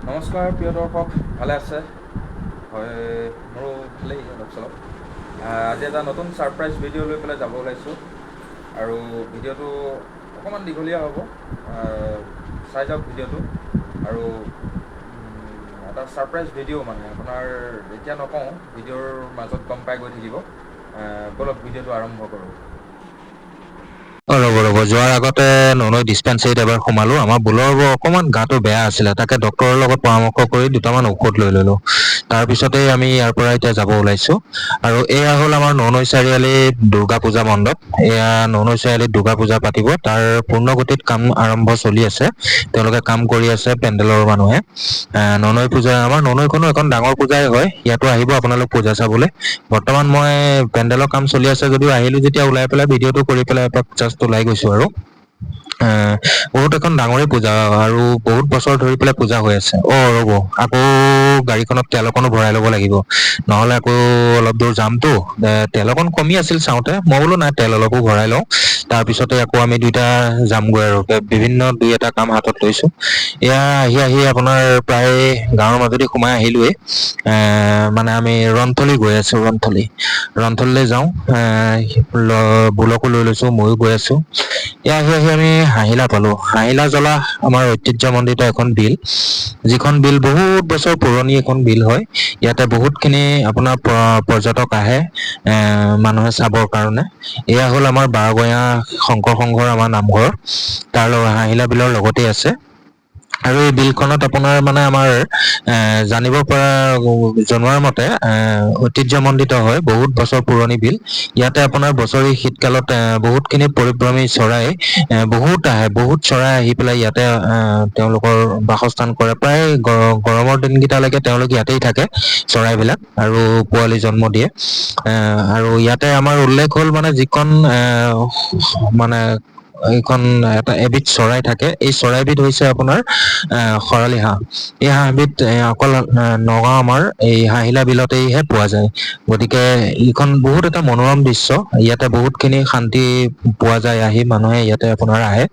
নমস্কাৰ প্ৰিয় দৰ্শক, ভালে আছে? হয়, মোৰো ভালেই অলপ চলপ। আজি এটা নতুন ছাৰপ্ৰাইজ ভিডিঅ' লৈ পেলাই যাব ওলাইছোঁ আৰু ভিডিঅ'টো অকণমান দীঘলীয়া হ'ব, চাই যাওক ভিডিঅ'টো। আৰু এটা ছাৰপ্ৰাইজ ভিডিঅ' মানে আপোনাৰ এতিয়া নকওঁ, ভিডিঅ'ৰ মাজত গম পাই গৈ থাকিব। বলক ভিডিঅ'টো আৰম্ভ কৰোঁ। ৰ'ব যোৱাৰ আগতে ননৈ ডিছপেঞ্চাৰীত এবাৰ সোমালো। আমাৰ বুলৰ অকণমান গাটো বেয়া আছিলে, তাকে ডক্টৰৰ লগত পৰামৰ্শ কৰি দুটামান ঔষধ লৈ ললো। তাৰপিছতেই আমি ইয়াৰ পৰা এতিয়া যাব ওলাইছো। আৰু এয়া হ'ল আমাৰ ননৈ চাৰিআলিত দুৰ্গা পূজা মণ্ডপ। এয়া ননৈ চাৰিআলিত দুৰ্গা পূজা পাতিব, তাৰ পূৰ্ণগতিত কাম আৰম্ভ চলি আছে। তেওঁলোকে কাম কৰি আছে পেণ্ডেলৰ মানুহে। ননৈ পূজা, আমাৰ ননৈখনো এখন ডাঙৰ পূজাই হয়। ইয়াতো আহিব আপোনালোক পূজা চাবলৈ। বৰ্তমান মই পেণ্ডেলৰ কাম চলি আছে যদিও আহিলো যেতিয়া ওলাই পেলাই ভিডিঅ'টো কৰি পেলাই এপাক জাষ্ট ওলাই গৈছো আৰু। বহুত এখন ডাঙৰে পূজা আৰু বহুত বছৰ ধৰি পেলাই পূজা হৈ আছে। ৰ'ব, আকৌ গাড়ীখনত তেল অকনো ভৰাই ল'ব লাগিব, নহলে আকৌ অলপ দূৰ যামতো। তেল অকণ কমি আছিল চাওঁতে, মই বোলো নাই তেল অলপো ভৰাই লওঁ। তাৰপিছতে আকৌ আমি দুইটা যামগৈ আৰু বিভিন্ন দুই এটা কাম হাতত লৈছো। এয়া আহি আপোনাৰ প্ৰায় গাঁৱৰ মাজদি সোমাই আহিলোৱেই। মানে আমি ৰন্থলী গৈ আছো, ৰন্থলীলৈ যাওঁ। বুলকো লৈ লৈছো, ময়ো গৈ আছো। এয়া আহি আমি হাহিলা পালো। হাহিলা জলা আমাৰ ঐতিহ্যমণ্ডিত এখন বিল, যিখন বিল বহুত বছৰ পুৰণি এখন বিল হয়। ইয়াতে বহুত খিনি আপোনাৰ পৰ্যটক আহে, মানুহে চাবৰ কাৰণে। এয়া হ'ল আমাৰ বাৰগঞা শংকৰ সংঘৰ আমাৰ নামঘৰ, তাৰ হাহিলা বিলৰ লগতেই আছে। আৰু এই বিলখনত আপোনাৰ মানে আমাৰ জানিব পৰা জনোৱাৰ মতে ঐতিহ্যমণ্ডিত হয়, বহুত বছৰ পুৰণি বিল। ইয়াতে আপোনাৰ বছৰি শীতকালত বহুত খিনি পৰিভ্ৰমী চৰাই বহুত আহে, বহুত চৰাই আহি পেলাই ইয়াতে তেওঁলোকৰ বাসস্থান কৰে। প্ৰায় গৰমৰ দিনকেইটালৈকে তেওঁলোক ইয়াতেই থাকে চৰাইবিলাক, আৰু পোৱালি জন্ম দিয়ে। আৰু ইয়াতে আমাৰ উল্লেখ হ'ল মানে যিখন মানে এইখন এবিধ চৰাই থাকে, এই চৰাইবিধ হৈছে আপোনাৰ শৰালি হাঁহ। এই হাঁহবিধ অকল নগাঁও আমাৰ এই হাহিলা বিলতেইহে পোৱা যায়। গতিকে এইখন বহুত এটা মনোৰম দৃশ্য। ইয়াতে বহুত খিনি শান্তি পোৱা যায়, আহি মানুহে ইয়াতে আপোনাৰ আহে।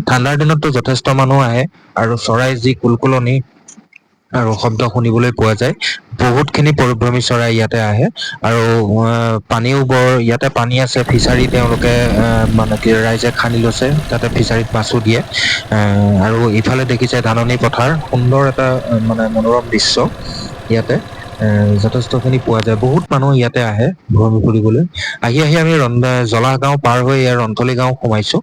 ঠাণ্ডাৰ দিনততো যথেষ্ট মানুহ আহে, আৰু চৰাই যি কুলকুলনি আৰু শব্দ শুনিবলৈ পোৱা যায়। বহুত খিনি পৰিভ্ৰমী চৰাই ইয়াতে আহে। আৰু পানীও ইয়াতে পানী আছে, ফিচাৰী তেওঁলোকে মানে কি ৰাইজে খান্দি লৈছে, তাতে ফিচাৰীত মাছো দিয়ে। আৰু ইফালে দেখিছে ধাননি পথাৰ, সুন্দৰ এটা মানে মনোৰম দৃশ্য। ইয়াতে যথেষ্ট খিনি পোৱা যায়। বহুত মানুহ ইয়াতে আহে ভ্ৰমণ কৰিবলৈ। আহি আমি জলাহ গাঁও পাৰ হৈ ইয়াৰ ৰন্থলী গাঁও সোমাইছো।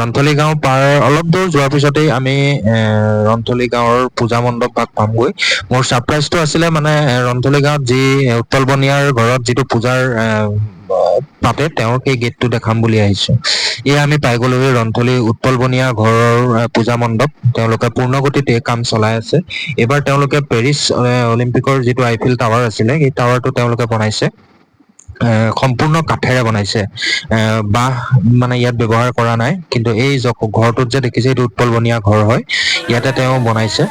ৰন্থলী গাঁও পাৰ অলপ দূৰ যোৱাৰ পিছতেই আমি ৰন্থলী গাঁৱৰ পূজা মণ্ডপ ভাগ পামগৈ। মোৰ ছাৰপ্ৰাইজটো আছিলে মানে ৰন্থলী গাঁৱত যি উৎপল বনিয়াৰ ঘৰত যিটো পূজাৰ পাতে, তেওঁৰ সেই গেটটো দেখাম বুলি আহিছো। এয়া আমি পাই গলো ৰন্থলী উৎপল বনীয়া ঘৰৰ পূজা মণ্ডপ। তেওঁলোকে পূৰ্ণগতিত এই কাম চলাই আছে। এইবাৰ তেওঁলোকে পেৰিছ অলিম্পিকৰ যিটো আইফিল টাৱাৰ আছিলে, সেই টাৱাৰটো তেওঁলোকে বনাইছে। সম্পূৰ্ণ কাঠেৰে বনাইছে। বাঁহ মানে ইয়াত ব্যৱহাৰ কৰা নাই, কিন্তু এই ঘৰটোত যে দেখিছে এইটো উৎপল বনীয়া ঘৰ হয়, ইয়াতে তেওঁ বনাইছে।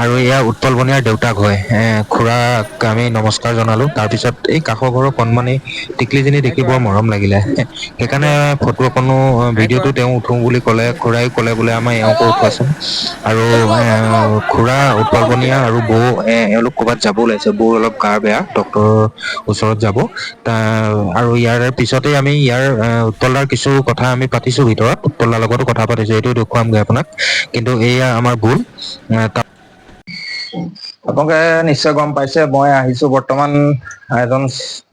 আৰু এয়া উৎপল বনিয়াৰ দেউতাক হয়। খুৰাক আমি নমস্কাৰ জনালো। তাৰপিছত এই কাষৰ ঘৰৰ কণমানি টিকলিজনী দেখি বৰ মৰম লাগিলে, সেইকাৰণে ফটো অকনো ভিডিঅ'টো তেওঁ উঠো বুলি ক'লে। খুৰাই ক'লে বোলে আমাৰ এওঁকো উঠোৱাচোন। আৰু খুৰা উৎপল বনীয়া আৰু বৌ এওঁলোক ক'ৰবাত যাব ওলাইছে। বৌৰ অলপ গা বেয়া, ডক্তৰৰ ওচৰত যাব। আৰু ইয়াৰ পিছতে আমি ইয়াৰ উৎপল দাৰ কিছু কথা আমি পাতিছো ভিতৰত, উৎপল দাৰ লগতো কথা পাতিছো, এইটো দেখুৱামগৈ আপোনাক। কিন্তু এয়া আমাৰ বুল। আপোনালোকে নিশ্চয় গম পাইছে, মই আহিছো বৰ্তমান এজন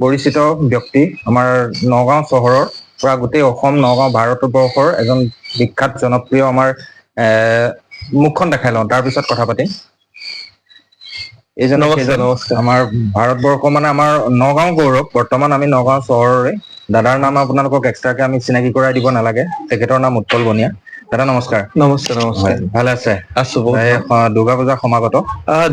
পৰিচিত ব্যক্তি, আমাৰ নগাঁও চহৰৰ পৰা গোটেই অসম, নগাঁও ভাৰতবৰ্ষৰ এজন বিখ্যাত জনপ্ৰিয় আমাৰ মুখখন দেখাই লওঁ, তাৰপিছত কথা পাতিম। এইজনে সেইজন আমাৰ ভাৰতবৰ্ষ মানে আমাৰ নগাঁও গৌৰৱ। বৰ্তমান আমি নগাঁও চহৰৰে। দাদাৰ নাম আপোনালোকক এক্সট্ৰাকে আমি চিনাকি কৰাই দিব নালাগে, তেখেতৰ নাম উৎপল বনীয়া। দাদা নমস্কাৰ। নমস্কাৰ হয়, নমস্কাৰ। ভালে আছে? আছো বহুত ভাল। দুৰ্গা পূজা সমাগত।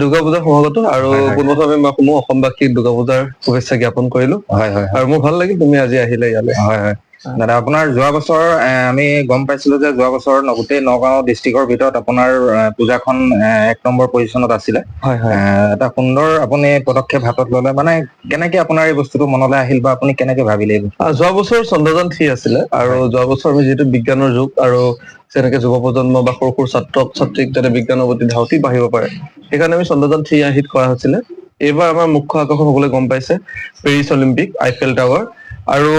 দুৰ্গা পূজাৰ সমাগত, আৰু হয় হয় পোনপ্ৰথমে মই সমূহ অসমবাসীক দুৰ্গা পূজাৰ শুভেচ্ছা জ্ঞাপন কৰিলো। হয় হয় আৰু মোৰ ভাল লাগিল তুমি আজি আহিলে ইয়ালৈ। হয় হয়। দাদা আপোনাৰ যোৱা বছৰ আমি গম পাইছিলো যে যোৱা বছৰ গোটেই নগাঁও ডিষ্ট্ৰিক্টৰ ভিতৰত আপোনাৰ পূজাখন 1 নম্বৰ পজিশ্যনত আছিলে। হয় হয় এটা সুন্দৰ আপুনি পদক্ষেপ হাতত ললে, মানে কেনেকে আপোনাৰ এই বস্তুটো মনলৈ আহিল বা আপুনি কেনেকে ভাবিলে? যোৱা বছৰ চন্দ্ৰযান 3 আছিলে আৰু যোৱা বছৰ আমি যিহেতু বিজ্ঞানৰ যুগ আৰু যেনেকে যুৱ প্ৰজন্ম বা সৰু সৰু ছাত্ৰ ছাত্ৰীক যাতে বিজ্ঞানৰ প্ৰতি ধাউতি বাঢ়িব পাৰে, সেইকাৰণে আমি চন্দ্ৰযান 3 হিট কৰা হৈছিলে। এইবাৰ আমাৰ মুখ্য আকৰ্ষণ হবলৈ গম পাইছে পেৰিছ অলিম্পিক, আইফেল টাৱাৰ আৰু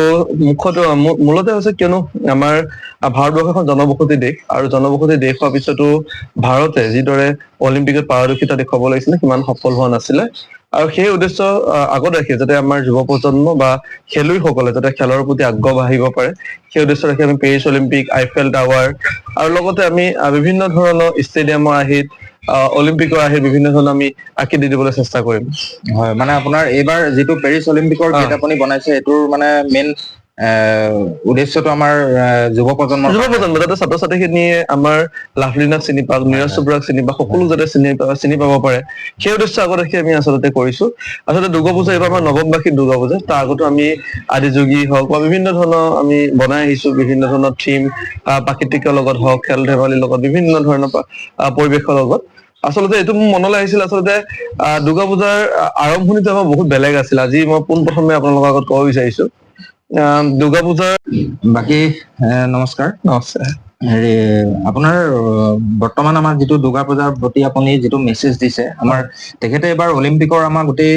মুখ্যটো মূলতে হৈছে কিয়নো আমাৰ ভাৰতবৰ্ষ এখন জনবসতি দেশ আৰু জনবসতি দেশ হোৱাৰ পিছতো ভাৰতে যিদৰে অলিম্পিকত পাৰদৰ্শিতা দেখুৱাব লাগিছিলে সিমান সফল হোৱা নাছিলে আৰু সেই উদ্দেশ্য আগত ৰাখি যাতে আমাৰ যুৱ প্ৰজন্ম বা খেলুৱৈসকলে যাতে খেলৰ প্ৰতি আগ্ৰহ বাঢ়িব পাৰে, সেই উদ্দেশ্য ৰাখি আমি পেৰিছ অলিম্পিক, আইফেল টাৱাৰ আৰু লগতে আমি বিভিন্ন ধৰণৰ ষ্টেডিয়ামৰ আৰ্হিত অলিম্পিকৰ আৰ্হিত বিভিন্ন ধৰণৰ আমি আকৃতি দিবলৈ চেষ্টা কৰিম। হয়, মানে আপোনাৰ এইবাৰ যিটো পেৰিছ অলিম্পিকৰ গেট আপুনি বনাইছে এইটোৰ মানে মেইন উদ্দেশ্যটো আমাৰ যুৱ প্ৰজন্মৰ যাতে ছাত্ৰ ছাত্ৰীখিনিয়ে আমাৰ লাভলীনাক চিনি পাওক, নীৰজ চোপ্ৰাক চিনি পাওক, সকলো যাতে চিনি পাব পাৰে, সেই উদ্দেশ্য আগত ৰাখি আমি আচলতে কৰিছো। আচলতে দুৰ্গা পূজা এইবাৰ আমাৰ নৱম বাৰ্ষিক দুৰ্গা পূজা, তাৰ আগতো আমি আদিযোগী হওক বা বিভিন্ন ধৰণৰ আমি বনাই আহিছো, বিভিন্ন ধৰণৰ থিম প্ৰাকৃতিকৰ লগত হওক, খেল ধেমালিৰ লগত, বিভিন্ন ধৰণৰ পৰিৱেশৰ লগত। আচলতে এইটো মোৰ মনলৈ আহিছিল, আচলতে দুৰ্গা পূজাৰ আৰম্ভণিটো আমাৰ বহুত বেলেগ আছিল। আজি মই পোন প্ৰথমে আপোনালোকৰ আগত ক'ব বিচাৰিছো দুৰ্গা পূজাৰ বাকী নমস্কাৰ। নমস্কাৰ। হেৰি আপোনাৰ বৰ্তমান আমাৰ যিটো দুৰ্গা পূজাৰ প্ৰতি আপুনি যিটো মেছেজ দিছে, আমাৰ তেখেতে এবাৰ অলিম্পিকৰ আমাৰ গোটেই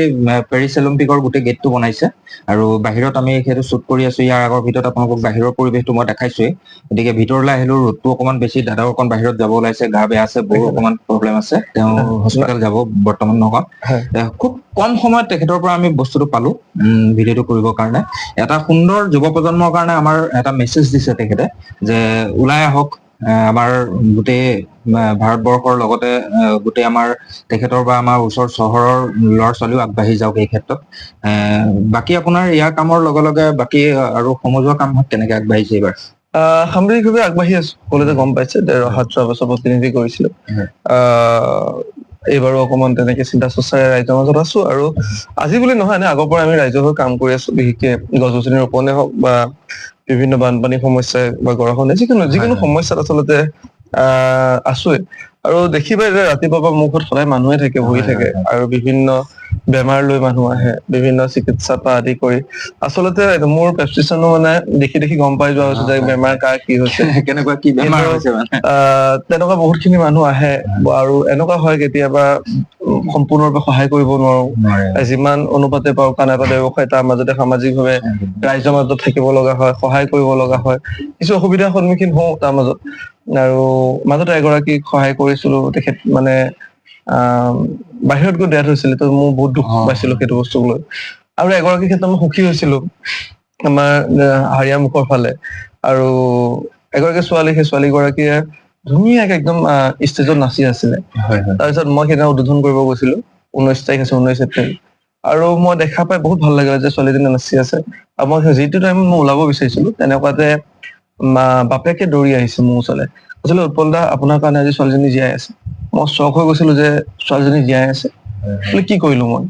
পেৰিছ অলিম্পিকৰ গোটেই গেটটো বনাইছে আৰু বাহিৰত আমি সেইটো শ্বুট কৰি আছো। ইয়াৰ আগৰ ভিতৰত আপোনালোকক বাহিৰৰ পৰিৱেশটো মই দেখাইছোৱেই, গতিকে ভিতৰলৈ আহিলো ৰ'দটো অকণমান বেছি, দাদাও অকণ বাহিৰত যাব ওলাইছে, গা বেয়া আছে, বহু অকণমান প্ৰব্লেম আছে, তেওঁ হস্পিটেল যাব বৰ্তমান নগাঁৱত। খুব কম সময়ত তেখেতৰ পৰা আমি বস্তুটো পালো ভিডিঅ'টো কৰিবৰ কাৰণে। এটা সুন্দৰ যুৱ প্ৰজন্মৰ কাৰণে আমাৰ এটা মেছেজ দিছে তেখেতে যে ওলাই আহক, আমাৰ গোটেই ভাৰতবৰ্ষৰ লগতে গোটেই আমাৰ তেখেতৰ বা আমাৰ ওচৰ চহৰৰ ল'ৰা ছোৱালীও আগবাঢ়ি যাওক এই ক্ষেত্ৰত। বাকী আপোনাৰ ইয়াৰ কামৰ লগে লগে বাকী আৰু সমজুৱা কাম কেনেকে আগবাঢ়িছে এইবাৰ? সামগ্ৰিকভাৱে আগবাঢ়ি আছো, সকলোতে গম পাইছে, অহা যোৱা বছৰ প্ৰতিনিধি কৰিছিলো। এইবাৰো অকমান তেনেকে চিন্তা চৰ্চাৰে ৰাইজৰ মাজত আছো আৰু আজি বুলি নহয় নে আগৰ পৰা আমি ৰাইজৰ হৈ কাম কৰি আছো, বিশেষকে গছ গছনি ৰোপণে হওক বা বিভিন্ন বানপানী সমস্যাই বা গৰাখহনীয়া যিকোনো সমস্যাত আচলতে আছোৱে। আৰু দেখিবাই যে ৰাতিপুৱাৰ পৰা মোৰ ঘৰত সদায় মানুহে থাকে, বহি থাকে আৰু বিভিন্ন বেমাৰ লৈ মানুহ আহে, বিভিন্ন চিকিৎসাৰ পৰা আদি কৰি। আচলতে মোৰ প্ৰেছক্ৰিপশ্যনো মানে দেখি দেখি গম পাই যোৱা হৈছে যে বেমাৰ কাৰ কি হৈছে। কেনেকুৱা কি বেমাৰ হৈছে মানে? তেনেকুৱা বহুত খিনি মানুহ আহে আৰু এনেকুৱা হয় কেতিয়াবা সম্পূৰ্ণৰূপে সহায় কৰিব নোৱাৰো, যিমান অনুপাতে পাৰো কানে ব্যৱসায় তাৰ মাজতে সামাজিকভাৱে ৰাইজৰ মাজত থাকিব লগা হয়, সহায় কৰিব লগা হয়, কিছু অসুবিধাৰ সন্মুখীন হওঁ তাৰ মাজত। আৰু মাজতে এগৰাকীক সহায় কৰিছিলো, তেখেত মানে বাহিৰত গৈ ডেথ হৈছিলে, ত মোৰ বহুত দুখ পাইছিলো সেইটো বস্তুক লৈ। আৰু এগৰাকীৰ ক্ষেত্ৰত মই সুখী হৈছিলো, আমাৰ হাৰিয়া মুখৰ ফালে, আৰু এগৰাকী ছোৱালী, সেই ছোৱালী গৰাকীয়ে ধুনীয়াকে একদম ষ্টেজত নাচি আছিলে। তাৰপিছত মই সেইদিনা উদ্বোধন কৰিব গৈছিলো, 19 তাৰিখ আছে, 19 এপ্ৰিল, আৰু মই দেখা পাই বহুত ভাল লাগিলে যে ছোৱালীজনী নাচি আছে। আৰু মই যিটো টাইমত মই ওলাব বিচাৰিছিলো তেনেকুৱাতে বাপেকে দৌৰি আহিছে মোৰ ওচৰলৈ, কৈছিলে উৎপল দা আপোনাৰ কাৰণে আজি ছোৱালীজনী জীয়াই আছে। মই চখ হৈ গৈছিলো যে ছোৱালীজনী জীয়াই আছে, কি কৰিলো মই।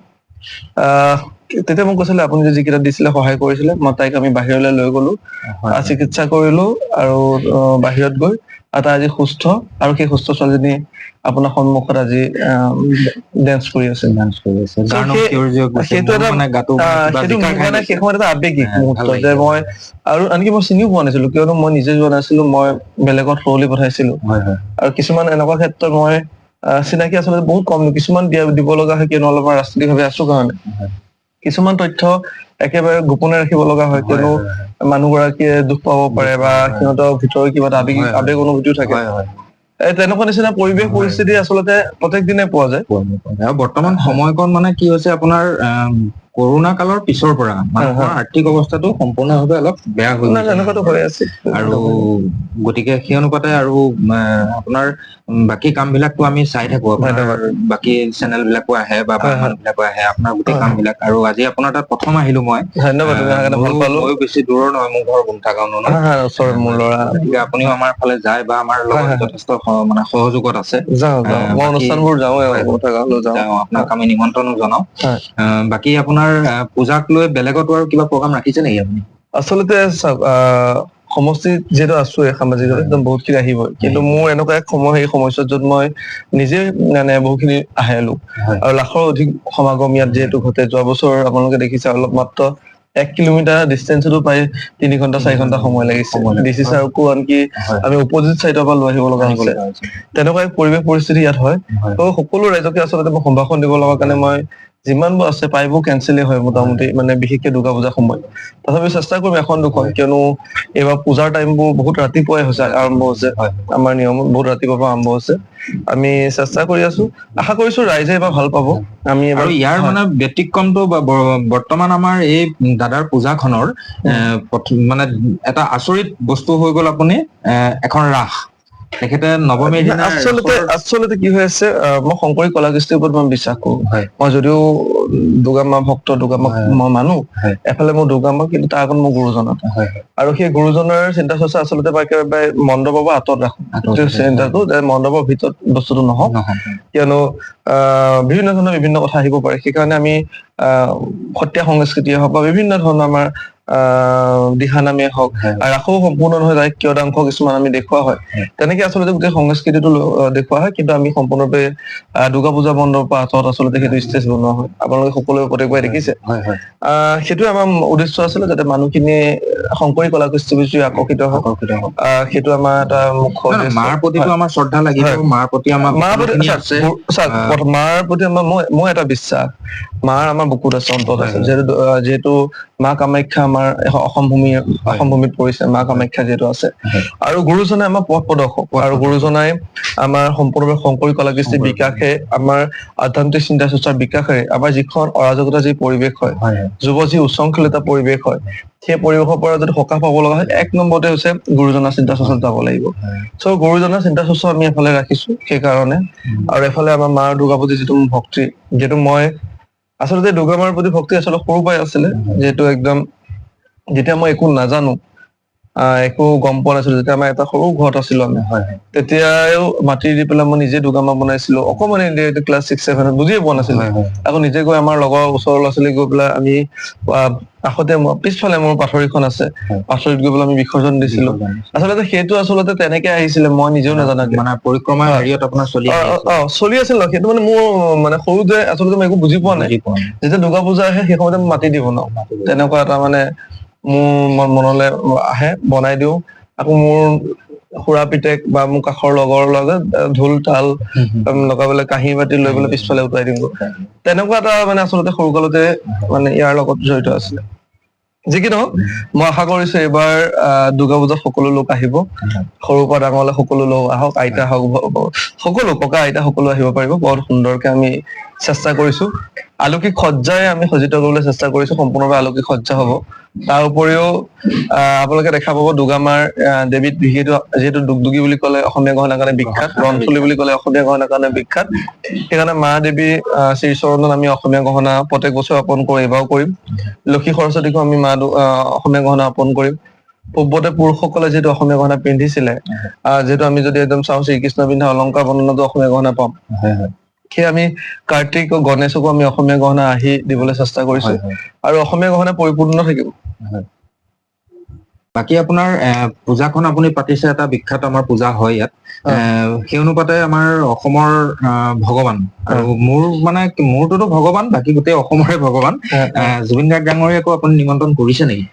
তেতিয়া মোক কৈছিলে আপুনি যে যিকেইটা দিছিলে সহায় কৰিছিলে, মই তাইক আমি বাহিৰলৈ লৈ গলো, চিকিৎসা কৰিলো আৰু বাহিৰত গৈ তাই আজি সুস্থ, আৰু সেই সুস্থ ছোৱালীজনী আপোনাৰ সন্মুখত আজি ডেন্স কৰি আছে। সেইটো এটা সেইটো মোৰ কাৰণে সেই সময়ত এটা আৱেগিক মুহূৰ্ত যে মই, আৰু আনকি মই চিনিও পোৱা নাছিলো, কিয়নো মই নিজে যোৱা নাছিলো, মই বেলেগত সৰলি পঠাইছিলো। আৰু কিছুমান এনেকুৱা ক্ষেত্ৰত মই চিনাকি আচলতে বহুত কম, কিছুমান দিব লগা হয় কিয়নো অলপমান ৰাজনৈতিক ভাৱে আছো কাৰণে। কিছুমান তথ্য একেবাৰে গোপনে ৰাখিব লগা হয়, কিয়নো মানুহ গৰাকীয়ে দুখ পাব পাৰে বা সিহঁতৰ ভিতৰৰ কিবা এটা আবেগ অনুভূতিও থাকে। তেনেকুৱা নিচিনা পৰিৱেশ পৰিস্থিতি আচলতে প্ৰত্যেক দিনে পোৱা যায়। আৰু বৰ্তমান সময়কণ মানে কি হৈছে আপোনাৰ কৰোণা কালৰ পিছৰ পৰা মানুহৰ আৰ্থিক অৱস্থাটো সম্পূৰ্ণভাৱে অলপ বেয়া হৈ গৈছে। আৰু গতিকে সেই অনুপাতে আৰু আপোনাৰ বাকী কাম বিলাকতো আমি চাই থাকো, আপোনাৰ বাকী চেনেল বিলাকো আহে বা মানুহ বিলাকো আহে আপোনাৰ গোটেই কাম বিলাক। আৰু আজি আপোনাৰ তাত প্ৰথম আহিলো মই, ময়ো বেছি দূৰৰ নহয়, মোৰ ঘৰ গুন্ঠাগাঁও, গতিকে আপুনিও আমাৰ ফালে যায় বা আমাৰ লগত যথেষ্ট মানে সহযোগত আছে। আপোনাক আমি নিমন্ত্ৰণো জনাও। বাকী আপোনাৰ পূজাক লৈ বেলেগতো আৰু কিবা প্ৰগ্ৰাম ৰাখিছে নেকি আপুনি? আচলতে চাওক সমষ্টিত যিহেতু আছো সামাজিকভাৱে একদম বহুতখিনি আহিবই, কিন্তু মোৰ এনেকুৱা এক সময় সেই সময়ছোৱাত য'ত মই নিজে মানে বহুখিনি আহে লোক আৰু লাখৰ অধিক সমাগম ইয়াত যিহেতু ঘটে। যোৱা বছৰ আপোনালোকে দেখিছে অলপ মাত্ৰ 1 কিলোমিটাৰ ডিষ্টেঞ্চতো প্ৰায় 3 ঘণ্টা 4 ঘণ্টা সময় লাগিছে। ডিচি ছাৰকো আনকি আমি অপজিট চাইডৰ পৰা লৈ আহিব লগা হৈছে। তেনেকুৱা এক পৰিৱেশ পৰিস্থিতি ইয়াত হয়। ত' সকলো ৰাইজকে আচলতে মই সম্ভাষণ দিব লগা কাৰণে মই যিমানবোৰ আছে প্ৰায়বোৰ কেঞ্চেলেই হয় মোটামুটি, মানে বিশেষকে দুৰ্গা পূজাৰ সময়ত। তথাপিও চেষ্টা কৰিম এখন দুখন, কিয়নো এইবাৰ পূজাৰ টাইমবোৰ বহুত ৰাতিপুৱাই হৈছে আৰম্ভ হৈছে। আমাৰ নিয়মত বহুত ৰাতিপুৱাৰ পৰা আৰম্ভ হৈছে। আমি চেষ্টা কৰি আছো, আশা কৰিছো ৰাইজে এইবাৰ ভাল পাব। আমি আৰু এবাৰ ইয়াৰ মানে ব্যতিক্ৰমটো বৰ্তমান আমাৰ এই দাদাৰ পূজাখনৰ মানে এটা আচৰিত বস্তু হৈ গ'ল, আপুনি এখন ৰাস তেখেতে নৱমীৰ দিনা আচলতে কি হৈ আছে, মই শংকৰী কলা কৃষ্টিৰ ওপৰত মই বিশ্বাস কৰো। মই যদিও দুৰ্গা মা ভক্ত, দুৰ্গা মাক মই মানো, এফালে মোৰ দুৰ্গা মা, কিন্তু তাৰ আগত মোৰ গুৰুজন আৰু সেই গুৰুজনৰ চিন্তা চৰ্চা আচলতে মই একেবাৰে মণ্ডপৰ পৰা আঁতৰত ৰাখো। চিন্তাটো যে মণ্ডপৰ ভিতৰত বস্তুটো নহওক, কিয়নো বিভিন্ন ধৰণৰ বিভিন্ন কথা আহিব পাৰে। সেইকাৰণে আমি সত্ৰীয়া সংস্কৃতিয়ে হওক বা বিভিন্ন ধৰণৰ আমাৰ দিহানামে হওক, ৰাসো সম্পূৰ্ণ নহয় যায় কিয়দাংশ কিছুমান আমি দেখুওৱা হয়। তেনেকে আচলতে গোটেই সংস্কৃতিটো দেখুওৱা হয়, কিন্তু আমি সম্পূৰ্ণৰূপে দুৰ্গা পূজা মণ্ডপৰ পৰা আঁতৰত আচলতে সেইটো ষ্টেজ বনোৱা হয়। আপোনালোকে সকলোৱে প্ৰত্যেকবাৰে দেখিছে। সেইটোৱে আমাৰ উদ্দেশ্য আছিলে, যাতে মানুহখিনিয়ে শংকৰী কলা কৃষ্টিৰ প্ৰতি আকৰ্ষিত হওক। সেইটো আমাৰ এটা মুখ্য উদ্দেশ্য। মাৰ প্ৰতিটো আমাৰ শ্ৰদ্ধা লাগিব, মাৰ প্ৰতি আমাৰ মাৰ প্ৰতি আমাৰ মই এটা বিশ্বাস, মাৰ আমাৰ বুকুত আছে, অন্তৰত আছে। যিহেতু মা কামাখ্যা আমাৰ অসম ভূমিত পৰিছে, মা কামাখ্যা যিহেতু আছে। আৰু গুৰুজনে আমাৰ পথ প্ৰদৰ্শক, আৰু গুৰুজনাই আমাৰ সম্পূৰ্ণভাৱে শংকৰী কলা কৃষ্টিৰ বিকাশে, আমাৰ আধ্যাত্মিক চিন্তা চৰ্চাৰ বিকাশেৰে আমাৰ যিখন অৰাজকতা যি পৰিৱেশ হয়, যুৱ যি উচ্ছৃংখলতা পৰিৱেশ হয়, সেই পৰিৱেশৰ পৰা যদি সকাহ পাব লগা হয়, 1 নম্বৰতে হৈছে গুৰুজনাৰ চিন্তা চৰ্চাত যাব লাগিব। চ' গুৰুজনাৰ চিন্তা চৰ্চা আমি এফালে ৰাখিছো সেইকাৰণে, আৰু এফালে আমাৰ মাৰ দুৰ্গা প্ৰতি যিটো মোৰ ভক্তি, যিহেতু মই আচলতে দুৰ্গা মাৰ প্ৰতি ভক্তি আচলতে সৰুৰ পৰাই আছিলে। যিহেতু একদম যেতিয়া মই একো নাজানো, একো গম পোৱা নাছিলো, যেতিয়া আমাৰ এটা সৰু ঘৰত আছিলো আমি, তেতিয়াও মাটি দি পেলাই মই নিজে দুৰ্গা মা বনাইছিলো। অকমান ক্লাছ 6-7 বুজিয়ে পোৱা নাছিলো। আকৌ নিজে গৈ আমাৰ লগৰ ওচৰৰ ল'ৰা ছোৱালী গৈ পেলাই আমি কাষতে পিছফালে মোৰ পাথৰিখন আছে, পাথৰিত গৈ পেলাই আমি বিসৰ্জন দিছিলো। আচলতে সেইটো আচলতে তেনেকে আহিছিলে, মই নিজেও নাজানাকে। মানে পৰিক্ৰমাৰ হেৰিয়ত আপোনাৰ চলি আছিল। সেইটো মানে মোৰ মানে সৰুতে আচলতে মই একো বুজি পোৱা নাই। যেতিয়া দুৰ্গা পূজা আহে সেই সময়তে মই মাটি দি বনাও, তেনেকুৱা এটা মানে মোৰ মনলৈ আহে, বনাই দিও। আকৌ মোৰ খুৰা পিতেক বা মোৰ কাষৰ লগৰ লগত ঢোল তাল লগাই পেলাই কাঁহী বাতি লৈ পেলাই পিছফালে উঠাই দিওঁ। তেনেকুৱা এটা মানে আচলতে সৰু কালতে মানে ইয়াৰ লগত জড়িত আছিলে। যি কি নহওক, মই আশা কৰিছো এইবাৰ দুৰ্গা পূজাত সকলো লোক আহিব, সৰুৰ পৰা ডাঙৰলৈ সকলো লোক আহক, আইতা হওক, সকলো ককা আইতা সকলো আহিব পাৰিব। বৰ সুন্দৰকে আমি চেষ্টা কৰিছো। আলুকিক সজ্জাই আমি সজ্জিত কৰিবলৈ চেষ্টা কৰিছো, সম্পূৰ্ণভাৱে আলুকিক সজ্জা হব। তাৰ উপৰিও আপোনালোকে দেখা পাব দুৰ্গা মাৰ দেৱীত যিহেতু দুগদুগী বুলি ক'লে অসমীয়া গহনাৰ কাৰণে বিখ্যাত, ৰণথলী বুলি ক'লে অসমীয়া গহনাৰ কাৰণে বিখ্যাত। সেইকাৰণে মা দেৱী শ্ৰীচৰণত আমি অসমীয়া গহনা প্ৰত্যেক বছৰ অৰ্পণ কৰি এইবাৰো কৰিম। লক্ষী সৰস্বতীকো আমি অসমীয়া গহনা অৰ্পণ কৰিম। পূৰ্বতে পুৰুষসকলে যিহেতু অসমীয়া গহনা পিন্ধিছিলে, যিহেতু আমি যদি একদম চাওঁ শ্ৰীকৃষ্ণ পিন্ধা অলংকাৰ বৰ্ণনাতো অসমীয়া গহনা পাম। সেই আমি কাৰ্তিক আৰু গণেশকো আমি অসমীয়া গহনা দিবলৈ চেষ্টা কৰিছো, আৰু অসমীয়া গহনা পৰিপূৰ্ণ থাকিব। বাকী আপোনাৰ পূজাখন আপুনি পাতিছে, এটা বিখ্যাত আমাৰ পূজা হয় ইয়াত। সেই অনুপাতে আমাৰ অসমৰ ভগৱান, আৰু মোৰটোতো ভগৱান, বাকী গোটেই অসমৰে ভগৱান জুবিন গাৰ্গ ডাঙৰীয়াকো আপুনি নিমন্ত্ৰণ কৰিছে নেকি?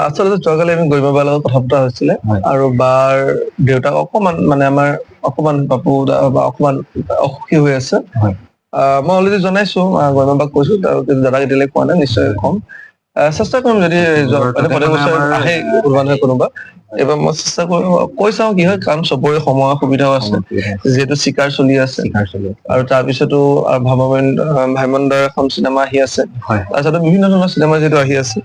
আচলতে যোৱাকালি আমি গৰিমা বাৰ লগত কথা পতা হৈছিলে, আৰু বাৰ দেউতাক আমাৰ অকমান বাপু বা অকমান অসুখী হৈ আছে। মই অলৰেডি জনাইছো, গৰিমা বাক কৈছো, দাদাক এতিয়ালৈ কোৱা নাই, নিশ্চয় কম। চেষ্টা কৰিম, যদি প্ৰত্যেক বছৰ আহে কোনোবা নহয় কোনোবা। এইবাৰ মই চেষ্টা কৈ চাওঁ কি হয়, কাৰণ চবৰে সময় সুবিধাও আছে, যিহেতু চিকাৰ চলি আছে। আৰু তাৰপিছতো ভাইমন দাৰ এখন চিনেমা আহি আছে, তাৰপিছতো বিভিন্ন ধৰণৰ চিনেমা যিহেতু আহি আছে।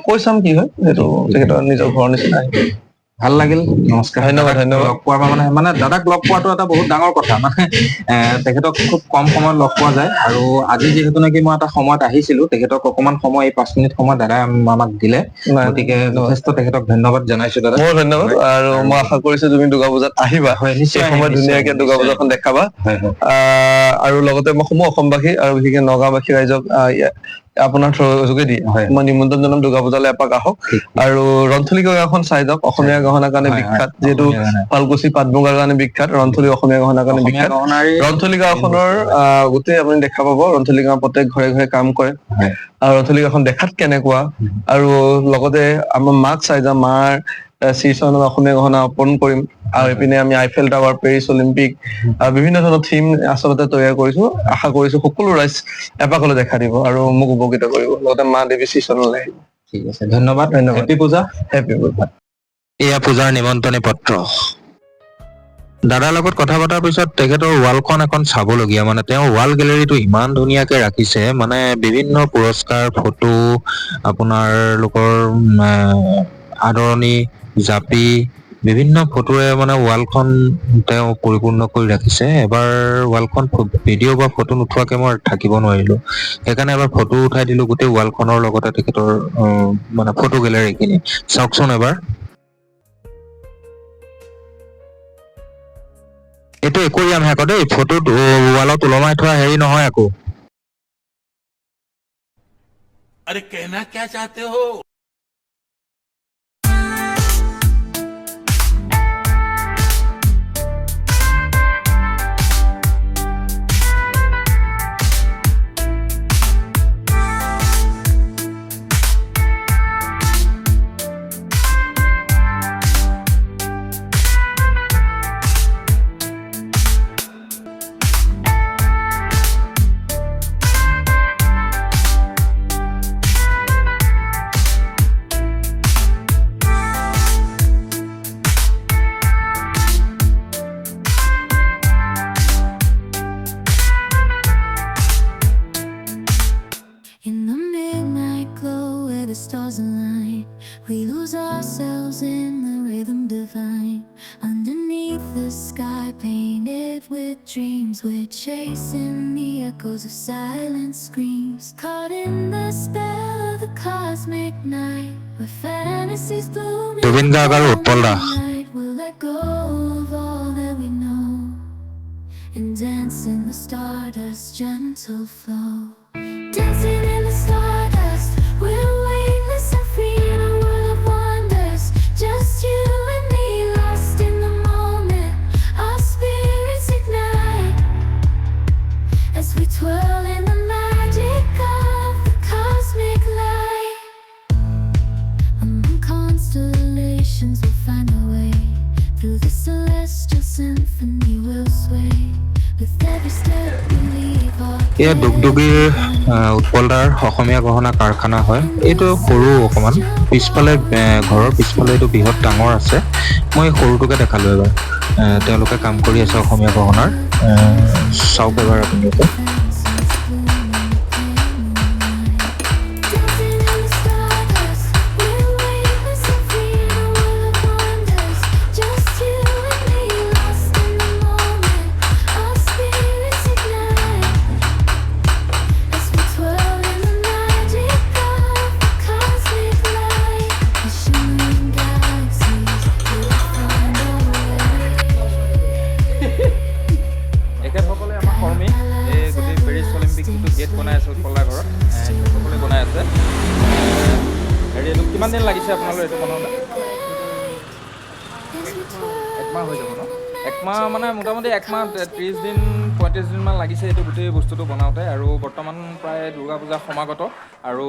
কৈ চাম কি হয়, সেইটো তেখেতৰ নিজৰ ঘৰৰ নিচিনা। ভাল লাগিল, নমস্কাৰ। ধন্যবাদ। লগ পোৱাৰ মানে দাদাক লগ পোৱাটো এটা বহুত ডাঙৰ কথা। মানে তেখেতক খুব কম সময়ত লগ পোৱা যায়, আৰু আজি যিহেতু নেকি মই এটা সময়ত আহিছিলো, তেখেতক অকমান সময়, এই 5 মিনিট সময় দাদাই আমাক দিলে, গতিকে যথেষ্ট তেখেতক ধন্যবাদ জনাইছো দাদা। মোৰ ধন্যবাদ, আৰু মই আশা কৰিছো তুমি দুৰ্গা পূজাত আহিবা, সেই সময়ত ধুনীয়াকে দুৰ্গা পূজাখন দেখাবা। আৰু লগতে মই সমূহ অসমবাসী আৰু বিশেষকে নগাঁওবাসী ৰাইজক আপোনাৰ যোগেদি মই নিমন্ত্ৰণ জনাম দুৰ্গা পূজালৈ এপাক আহক আৰু ৰন্থলী গাঁওখন চাই যাওক অসমীয়া গহনাৰ কাৰণে বিখ্যাত যিহেতু শুৱালকুছি পাট মুগাৰ কাৰণে বিখ্যাত ৰন্থলী অসমীয়া গহনাৰ কাৰণে বিখ্যাত ৰন্থলী গাঁওখনৰ গোটেই আপুনি দেখা পাব ৰন্থলী গাঁও প্ৰত্যেক ঘৰে ঘৰে কাম কৰে আৰু ৰন্থলী গাঁওখন দেখাত কেনেকুৱা আৰু লগতে আমাৰ মাক চাই যাম মাৰ শ্ৰীচৰণৰ অসমীয়া গহনা অৰ্পণ কৰিম আৰু এইপিনে আমি আইফেল টাৱাৰ পেৰিছ অলিম্পিক বিভিন্ন ধৰণৰ থিম আচলতে তৈয়াৰ কৰিছো আশা কৰিছো সকলো ৰাইজ এপাকলৈ দেখা দিব আৰু মোক উপকৃত কৰিব লগতে মা দেৱী শ্ৰীচৰণলৈ আহিব ঠিক আছে ধন্যবাদ হেপী পূজা হেপী পূজা এয়া পূজাৰ নিমন্ত্ৰণী পত্ৰ দাদাৰ লগত কথা পতাৰ পিছত তেখেতৰ ৱালখন এখন চাবলগীয়া মানে তেওঁ ৱাল গেলেৰীটো ইমান ধুনীয়াকে ৰাখিছে মানে বিভিন্ন পুৰস্কাৰ ফটো আপোনাৰ লোকৰ আদৰণি জাপি বিভিন্ন ফটোৰে মানে ৱালখন তেওঁ পৰিপূৰ্ণ কৰি ৰাখিছে এবাৰ ৱালখন ভিডিঅ' বা ফটো নুঠোৱাকে মই থাকিব নোৱাৰিলো সেইকাৰণে এবাৰ ফটো উঠাই দিলো গোটেই ৱালখনৰ লগতে তেখেতৰ মানে ফটো গেলেৰীখিনি চাওকচোন এবাৰ এইটো একোৰিয়াম হে আকৌ দেই ফটোত ৱালত ওলমাই থোৱা হেৰি নহয় আকৌ अरे कहना क्या चाहते हो In the midnight glow where the stars align, we lose ourselves in the rhythm divine. Underneath the sky painted with dreams, we're chasing the echoes of silent screams. Caught in the spell of the cosmic night, where fantasies bloom Jubin Garg aru Utpal Da. We'll let go of all that we know and dance in the stardust's gentle flow. Dancing in the stardust, we're weightless and free in a world of wonders. Just you and me, lost in the moment. Our spirits ignite as we twirl in the magic of the cosmic light. Among constellations, we'll find our way. Through the celestial symphony, we'll sway. With every step we leave our এয়া দুগদুগীৰ উৎপলদাৰ অসমীয়া গহনা কাৰখানা হয় এইটো সৰু অকণমান পিছফালে ঘৰৰ পিছফালে এইটো বৃহৎ ডাঙৰ আছে মই সৰুটোকে দেখালোঁ এবাৰ তেওঁলোকে কাম কৰি আছে অসমীয়া গহনাৰ চাওক এবাৰ আপোনালোকে dancing in the stardust, we're weightless and free in a world of wonders. Just you and me, lost in the moment. Our spirits ignite as we twirl in the magic of the cosmic light. The shimmering galaxies will find our way. এখেতসকলে আমাৰ কৰ্মী এই গোটেই Paris Olympic যিটো gate বনাই আছে উৎপলদাৰ ঘৰত সকলোৱে বনাই আছে হেৰি এইটো কিমান দিন লাগিছে আপোনালোকৰ এইটো বনাওঁতে একমাহ হৈ যাব ন একমাহ মানে মোটামুটি একমাহ 30 দিন 35 দিনমান লাগিছে এইটো গোটেই বস্তুটো বনাওঁতে আৰু বৰ্তমান প্ৰায় দুৰ্গা পূজা সমাগত আৰু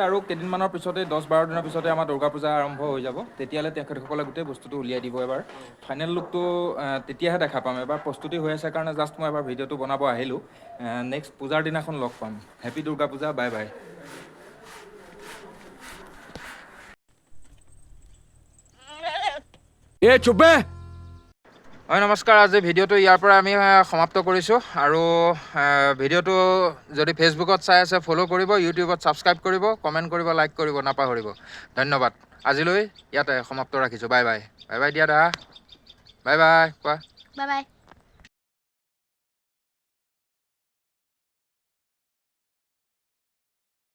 আৰু কেইদিনমানৰ পিছতে 10-12 দিনৰ পিছতে আমাৰ দুৰ্গা পূজা আৰম্ভ হৈ যাব তেতিয়ালৈ তেখেতসকলে গোটেই বস্তুটো উলিয়াই দিব এবাৰ ফাইনেল লুকটো তেতিয়াহে দেখা পাম এবাৰ প্ৰস্তুতি হৈ আছে কাৰণে জাষ্ট মই এবাৰ ভিডিঅ'টো বনাব আহিলোঁ নেক্সট পূজাৰ দিনাখন লগ পাম happy Durga Puja bye bye ए चुप बे হয় নমস্কাৰ আজি ভিডিঅ'টো ইয়াৰ পৰা আমি সমাপ্ত কৰিছোঁ আৰু ভিডিঅ'টো যদি ফেচবুকত চাই আছে ফ'ল' কৰিব ইউটিউবত ছাবস্ক্ৰাইব কৰিব কমেণ্ট কৰিব লাইক কৰিব নাপাহৰিব ধন্যবাদ আজিলৈ ইয়াতে সমাপ্ত ৰাখিছোঁ বাই বাই বাই বাই দিয়া দা বাই বাই কোৱা Bye bye.